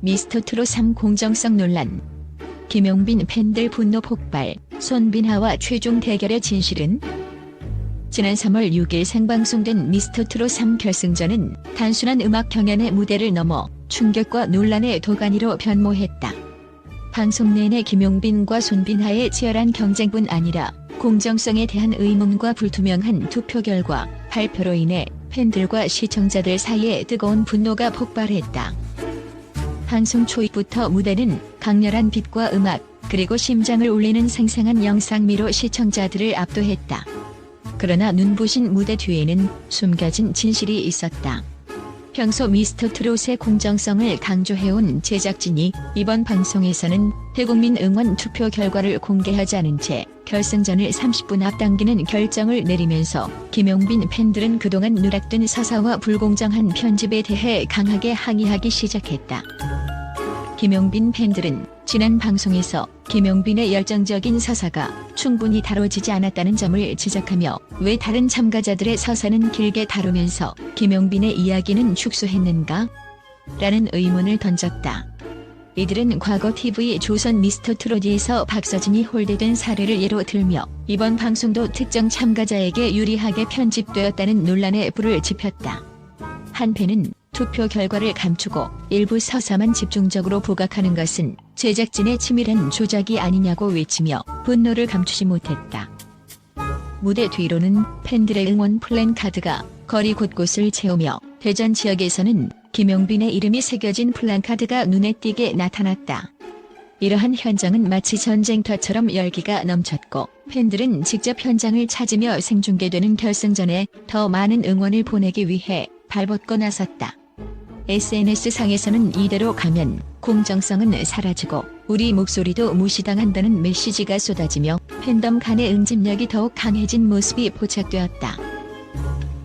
미스터트롯 3 공정성 논란. 김용빈 팬들 분노 폭발, 손빈하와 최종 대결의 진실은? 지난 3월 6일 생방송된 미스터트롯 3 결승전은 단순한 음악 경연의 무대를 넘어 충격과 논란의 도가니로 변모했다. 방송 내내 김용빈과 손빈하의 치열한 경쟁뿐 아니라 공정성에 대한 의문과 불투명한 투표 결과 발표로 인해 팬들과 시청자들 사이에 뜨거운 분노가 폭발했다. 방송 초입부터 무대는 강렬한 빛과 음악, 그리고 심장을 울리는 생생한 영상미로 시청자들을 압도했다. 그러나 눈부신 무대 뒤에는 숨겨진 진실이 있었다. 평소 미스터트롯의 공정성을 강조해온 제작진이 이번 방송에서는 대국민 응원 투표 결과를 공개하지 않은 채 결승전을 30분 앞당기는 결정을 내리면서 김용빈 팬들은 그동안 누락된 서사와 불공정한 편집에 대해 강하게 항의하기 시작했다. 김용빈 팬들은 지난 방송에서 김용빈의 열정적인 서사가 충분히 다뤄지지 않았다는 점을 지적하며 왜 다른 참가자들의 서사는 길게 다루면서 김용빈의 이야기는 축소했는가? 라는 의문을 던졌다. 이들은 과거 TV 조선 미스터트롯에서 박서진이 홀대된 사례를 예로 들며 이번 방송도 특정 참가자에게 유리하게 편집되었다는 논란에 불을 지폈다. 한 팬은 투표 결과를 감추고 일부 서사만 집중적으로 부각하는 것은 제작진의 치밀한 조작이 아니냐고 외치며 분노를 감추지 못했다. 무대 뒤로는 팬들의 응원 플랜카드가 거리 곳곳을 채우며 대전 지역에서는 김용빈의 이름이 새겨진 플랜카드가 눈에 띄게 나타났다. 이러한 현장은 마치 전쟁터처럼 열기가 넘쳤고 팬들은 직접 현장을 찾으며 생중계되는 결승전에 더 많은 응원을 보내기 위해 발벗고 나섰다. SNS상에서는 이대로 가면 공정성은 사라지고 우리 목소리도 무시당한다는 메시지가 쏟아지며 팬덤 간의 응집력이 더욱 강해진 모습이 포착되었다.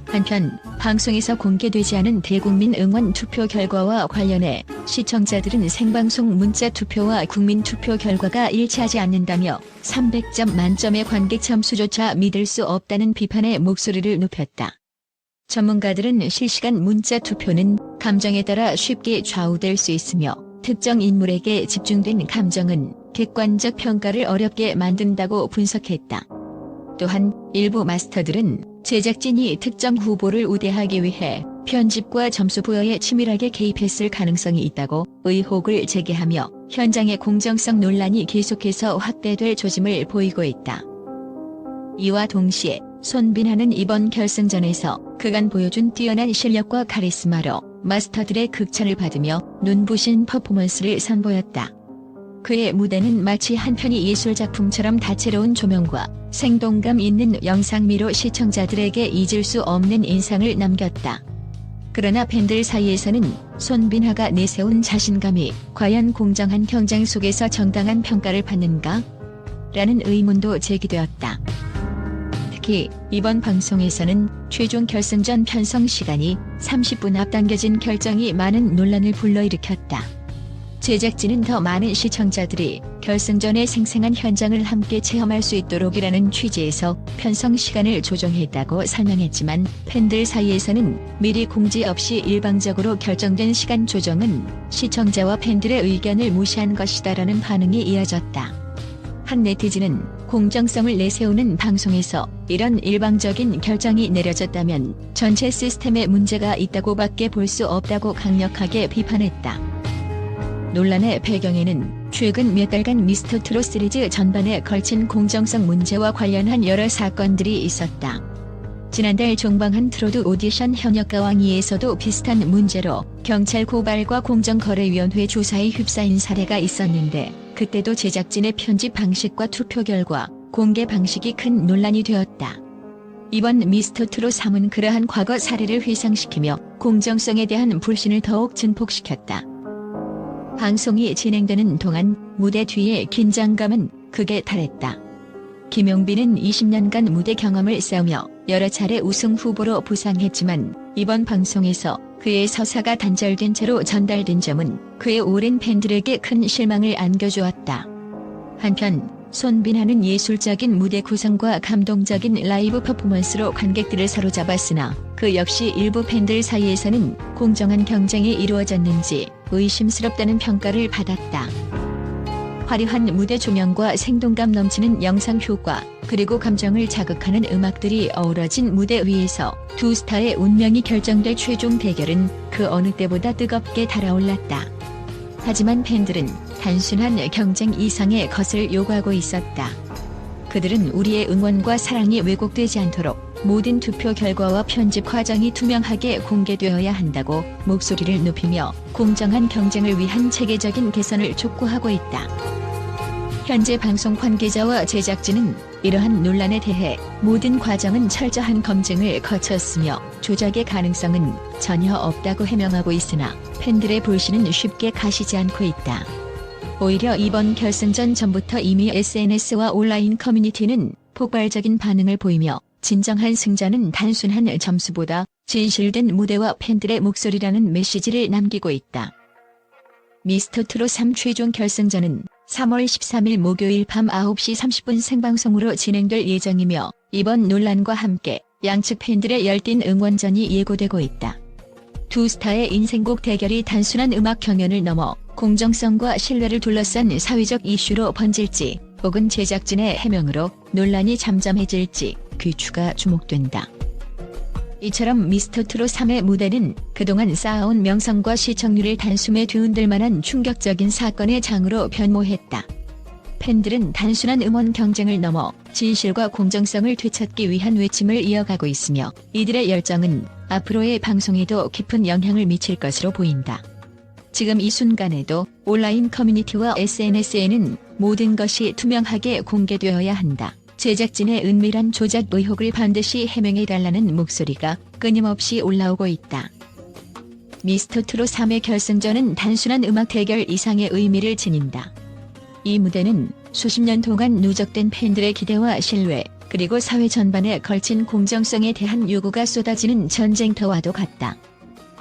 한편 방송에서 공개되지 않은 대국민 응원 투표 결과와 관련해 시청자들은 생방송 문자 투표와 국민 투표 결과가 일치하지 않는다며 300점 만점의 관객 점수조차 믿을 수 없다는 비판의 목소리를 높였다. 전문가들은 실시간 문자 투표는 감정에 따라 쉽게 좌우될 수 있으며 특정 인물에게 집중된 감정은 객관적 평가를 어렵게 만든다고 분석했다. 또한 일부 마스터들은 제작진이 특정 후보를 우대하기 위해 편집과 점수 부여에 치밀하게 개입했을 가능성이 있다고 의혹을 제기하며 현장의 공정성 논란이 계속해서 확대될 조짐을 보이고 있다. 이와 동시에 손빈하는 이번 결승전에서 그간 보여준 뛰어난 실력과 카리스마로 마스터들의 극찬을 받으며 눈부신 퍼포먼스를 선보였다. 그의 무대는 마치 한 편의 예술작품처럼 다채로운 조명과 생동감 있는 영상미로 시청자들에게 잊을 수 없는 인상을 남겼다. 그러나 팬들 사이에서는 손빈하가 내세운 자신감이 과연 공정한 경쟁 속에서 정당한 평가를 받는가? 라는 의문도 제기되었다. 특히 이번 방송에서는 최종 결승전 편성 시간이 30분 앞당겨진 결정이 많은 논란을 불러일으켰다. 제작진은 더 많은 시청자들이 결승전의 생생한 현장을 함께 체험할 수 있도록이라는 취지에서 편성 시간을 조정했다고 설명했지만 팬들 사이에서는 미리 공지 없이 일방적으로 결정된 시간 조정은 시청자와 팬들의 의견을 무시한 것이다라는 반응이 이어졌다. 한 네티즌은 공정성을 내세우는 방송에서 이런 일방적인 결정이 내려졌다면 전체 시스템에 문제가 있다고밖에 볼 수 없다고 강력하게 비판했다. 논란의 배경에는 최근 몇 달간 미스터트롯 시리즈 전반에 걸친 공정성 문제와 관련한 여러 사건들이 있었다. 지난달 종방한 트로트 오디션 현역가왕이에서도 비슷한 문제로 경찰 고발과 공정거래위원회 조사에 휩싸인 사례가 있었는데 그때도 제작진의 편집 방식과 투표 결과 공개 방식이 큰 논란이 되었다. 이번 미스터트롯 3은 그러한 과거 사례를 회상시키며 공정성에 대한 불신을 더욱 증폭시켰다. 방송이 진행되는 동안 무대 뒤의 긴장감은 극에 달했다. 김용빈은 20년간 무대 경험을 쌓으며 여러 차례 우승 후보로 부상했지만 이번 방송에서 그의 서사가 단절된 채로 전달된 점은 그의 오랜 팬들에게 큰 실망을 안겨주었다. 한편 손빈하는 예술적인 무대 구성과 감동적인 라이브 퍼포먼스로 관객들을 사로잡았으나 그 역시 일부 팬들 사이에서는 공정한 경쟁이 이루어졌는지 의심스럽다는 평가를 받았다. 화려한 무대 조명과 생동감 넘치는 영상 효과, 그리고 감정을 자극하는 음악들이 어우러진 무대 위에서 두 스타의 운명이 결정될 최종 대결은 그 어느 때보다 뜨겁게 달아올랐다. 하지만 팬들은 단순한 경쟁 이상의 것을 요구하고 있었다. 그들은 우리의 응원과 사랑이 왜곡되지 않도록 모든 투표 결과와 편집 과정이 투명하게 공개되어야 한다고 목소리를 높이며 공정한 경쟁을 위한 체계적인 개선을 촉구하고 있다. 현재 방송 관계자와 제작진은 이러한 논란에 대해 모든 과정은 철저한 검증을 거쳤으며 조작의 가능성은 전혀 없다고 해명하고 있으나 팬들의 불신은 쉽게 가시지 않고 있다. 오히려 이번 결승전 전부터 이미 SNS와 온라인 커뮤니티는 폭발적인 반응을 보이며 진정한 승자는 단순한 점수보다 진실된 무대와 팬들의 목소리라는 메시지를 남기고 있다. 미스터트롯 3 최종 결승전은 3월 13일 목요일 밤 9시 30분 생방송으로 진행될 예정이며 이번 논란과 함께 양측 팬들의 열띤 응원전이 예고되고 있다. 두 스타의 인생곡 대결이 단순한 음악 경연을 넘어 공정성과 신뢰를 둘러싼 사회적 이슈로 번질지 혹은 제작진의 해명으로 논란이 잠잠해질지 귀추가 주목된다. 이처럼 미스터트롯 3의 무대는 그동안 쌓아온 명성과 시청률을 단숨에 뒤흔들 만한 충격적인 사건의 장으로 변모했다. 팬들은 단순한 음원 경쟁을 넘어 진실과 공정성을 되찾기 위한 외침을 이어가고 있으며 이들의 열정은 앞으로의 방송에도 깊은 영향을 미칠 것으로 보인다. 지금 이 순간에도 온라인 커뮤니티와 SNS에는 모든 것이 투명하게 공개되어야 한다. 제작진의 은밀한 조작 의혹을 반드시 해명해달라는 목소리가 끊임없이 올라오고 있다. 미스터트롯 3의 결승전은 단순한 음악 대결 이상의 의미를 지닌다. 이 무대는 수십 년 동안 누적된 팬들의 기대와 신뢰, 그리고 사회 전반에 걸친 공정성에 대한 요구가 쏟아지는 전쟁터와도 같다.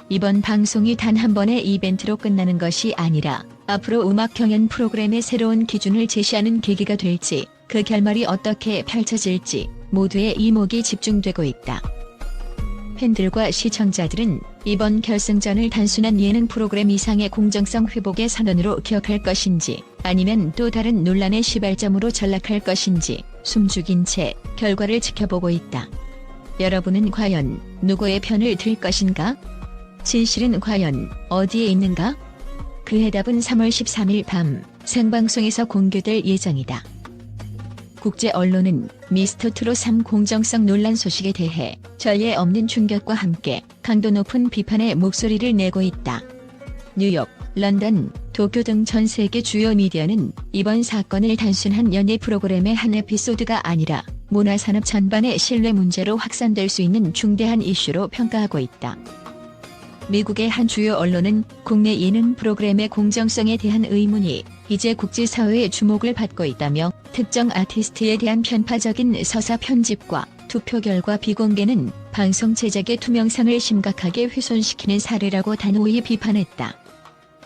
이번 방송이 단 한 번의 이벤트로 끝나는 것이 아니라 앞으로 음악 경연 프로그램의 새로운 기준을 제시하는 계기가 될지, 그 결말이 어떻게 펼쳐질지 모두의 이목이 집중되고 있다. 팬들과 시청자들은 이번 결승전을 단순한 예능 프로그램 이상의 공정성 회복의 선언으로 기억할 것인지 아니면 또 다른 논란의 시발점으로 전락할 것인지 숨죽인 채 결과를 지켜보고 있다. 여러분은 과연 누구의 편을 들 것인가? 진실은 과연 어디에 있는가? 그 해답은 3월 13일 밤 생방송에서 공개될 예정이다. 국제 언론은 미스터트롯 3 공정성 논란 소식에 대해 전례 없는 충격과 함께 강도 높은 비판의 목소리를 내고 있다. 뉴욕, 런던, 도쿄 등 전 세계 주요 미디어는 이번 사건을 단순한 연예 프로그램의 한 에피소드가 아니라 문화산업 전반의 신뢰 문제로 확산될 수 있는 중대한 이슈로 평가하고 있다. 미국의 한 주요 언론은 국내 예능 프로그램의 공정성에 대한 의문이 이제 국제사회의 주목을 받고 있다며 특정 아티스트에 대한 편파적인 서사 편집과 투표 결과 비공개는 방송 제작의 투명성을 심각하게 훼손시키는 사례라고 단호히 비판했다.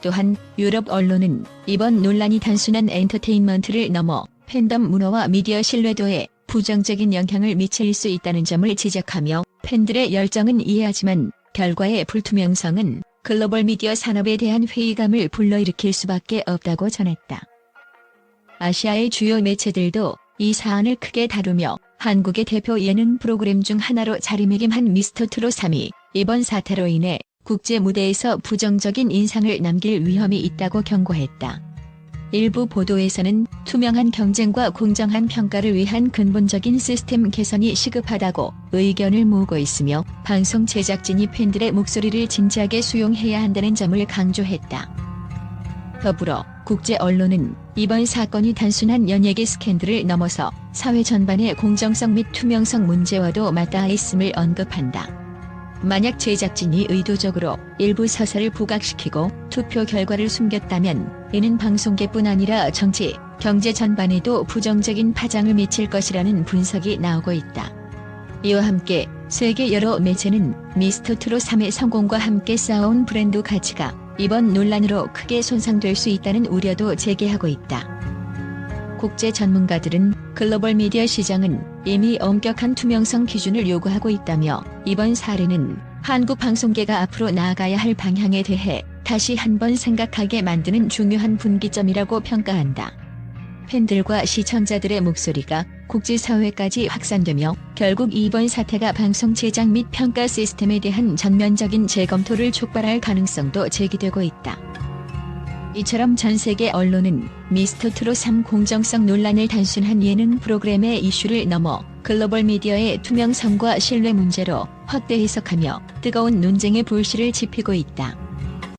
또한 유럽 언론은 이번 논란이 단순한 엔터테인먼트를 넘어 팬덤 문화와 미디어 신뢰도에 부정적인 영향을 미칠 수 있다는 점을 지적하며 팬들의 열정은 이해하지만 결과의 불투명성은 글로벌 미디어 산업에 대한 회의감을 불러일으킬 수밖에 없다고 전했다. 아시아의 주요 매체들도 이 사안을 크게 다루며 한국의 대표 예능 프로그램 중 하나로 자리매김한 미스터트롯 3이 이번 사태로 인해 국제 무대에서 부정적인 인상을 남길 위험이 있다고 경고했다. 일부 보도에서는 투명한 경쟁과 공정한 평가를 위한 근본적인 시스템 개선이 시급하다고 의견을 모으고 있으며 방송 제작진이 팬들의 목소리를 진지하게 수용해야 한다는 점을 강조했다. 더불어 국제 언론은 이번 사건이 단순한 연예계 스캔들을 넘어서 사회 전반의 공정성 및 투명성 문제와도 맞닿아 있음을 언급한다. 만약 제작진이 의도적으로 일부 서사를 부각시키고 투표 결과를 숨겼다면 이는 방송계뿐 아니라 정치, 경제 전반에도 부정적인 파장을 미칠 것이라는 분석이 나오고 있다. 이와 함께 세계 여러 매체는 미스터트롯 3의 성공과 함께 쌓아온 브랜드 가치가 이번 논란으로 크게 손상될 수 있다는 우려도 제기하고 있다. 국제 전문가들은 글로벌 미디어 시장은 이미 엄격한 투명성 기준을 요구하고 있다며 이번 사례는 한국 방송계가 앞으로 나아가야 할 방향에 대해 다시 한번 생각하게 만드는 중요한 분기점이라고 평가한다. 팬들과 시청자들의 목소리가 국제사회까지 확산되며 결국 이번 사태가 방송 제작 및 평가 시스템에 대한 전면적인 재검토를 촉발할 가능성도 제기되고 있다. 이처럼 전 세계 언론은 미스터트롯 3 공정성 논란을 단순한 예능 프로그램의 이슈를 넘어 글로벌 미디어의 투명성과 신뢰 문제로 확대 해석하며 뜨거운 논쟁의 불씨를 지피고 있다.